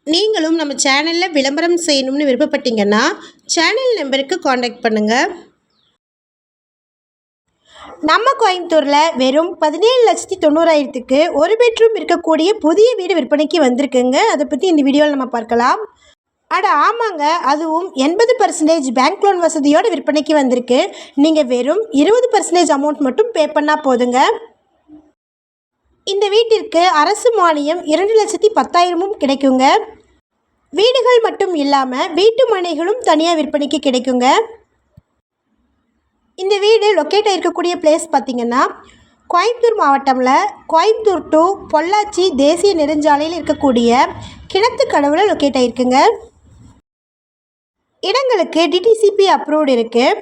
நீங்களும் நம்ம சேனலில் விளம்பரம் செய்யணும்னு விருப்பப்பட்டீங்கன்னா சேனல் நம்பருக்கு காண்டாக்ட் பண்ணுங்கள். நம்ம கோயம்புத்தூரில் வெறும் 17,90,000க்கு ஒரு பெட்ரூம் இருக்கக்கூடிய புதிய வீடு விற்பனைக்கு வந்திருக்குங்க. அதை பற்றி இந்த வீடியோவில் நம்ம பார்க்கலாம். ஆமாங்க, அதுவும் 80% பேங்க் லோன் வசதியோடு விற்பனைக்கு வந்திருக்கு. நீங்கள் வெறும் 20% அமௌண்ட் மட்டும் பே பண்ணால் போதுங்க. இந்த வீட்டிற்கு அரசு மானியம் 2,10,000 கிடைக்குங்க. வீடுகள் மட்டும் இல்லாமல் வீட்டு மனைகளும் தனியாக விற்பனைக்கு கிடைக்குங்க. இந்த வீடு லொக்கேட் ஆகிருக்கக்கூடிய பிளேஸ் பார்த்திங்கன்னா கோயம்புத்தூர் மாவட்டமில் கோயம்புத்தூர் டு பொள்ளாச்சி தேசிய நெடுஞ்சாலையில் இருக்கக்கூடிய கிணத்துக்கடவுல லொக்கேட் ஆகிருக்குங்க. இடங்களுக்கு டிடிசிபி அப்ரூவ்டு இருக்குது.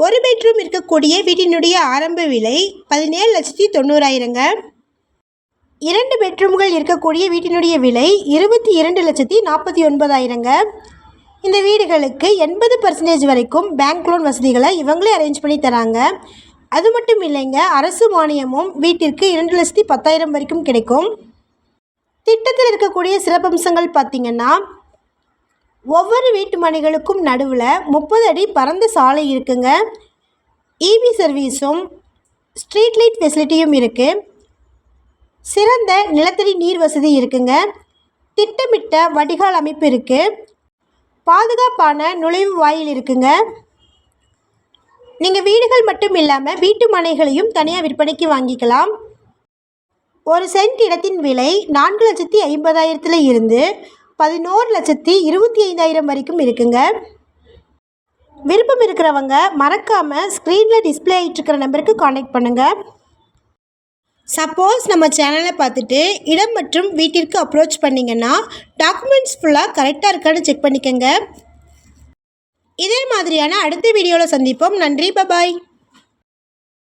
ஒரு பெட்ரூம் இருக்கக்கூடிய வீட்டினுடைய ஆரம்ப விலை 17,90,000ங்க. 2 பெட்ரூம்கள் இருக்கக்கூடிய வீட்டினுடைய விலை 22,49,000ங்க. இந்த வீடுகளுக்கு 80% வரைக்கும் பேங்க் லோன் வசதிகளை இவங்களே அரேஞ்ச் பண்ணி தராங்க. அது மட்டும் இல்லைங்க, அரசு மானியமும் வீட்டிற்கு 2,10,000 வரைக்கும் கிடைக்கும். திட்டத்தில் இருக்கக்கூடிய சிறப்பம்சங்கள் பார்த்திங்கன்னா ஒவ்வொரு வீட்டு மனைகளுக்கும் நடுவில் 30 அடி பரந்த சாலை இருக்குங்க. இபி சர்வீஸும் ஸ்ட்ரீட் லைட் ஃபெசிலிட்டியும் இருக்குது. சிறந்த நிலத்தடி நீர் வசதி இருக்குங்க. திட்டமிட்ட வடிகால் அமைப்பு இருக்குது. பாதுகாப்பான நுழைவு வாயில் இருக்குங்க. நீங்கள் வீடுகள் மட்டும் இல்லாமல் வீட்டு மனைகளையும் தனியாக விற்பனைக்கு வாங்கிக்கலாம். ஒரு சென்ட் இடத்தின் விலை 4,50,000 இருந்து 11,25,000 வரைக்கும் இருக்குங்க. விருப்பம் இருக்கிறவங்க மறக்காமல் ஸ்க்ரீனில் டிஸ்பிளே ஆகிட்டு இருக்கிற நம்பருக்கு காண்டாக்ட் பண்ணுங்கள். சப்போஸ் நம்ம சேனலை பார்த்துட்டு இடம் மற்றும் வீட்டிற்கு அப்ரோச் பண்ணிங்கன்னா டாக்குமெண்ட்ஸ் ஃபுல்லாக கரெக்டாக இருக்கான்னு செக் பண்ணிக்கோங்க. இதே மாதிரியான அடுத்த வீடியோவில் சந்திப்போம். நன்றி, பபாய்.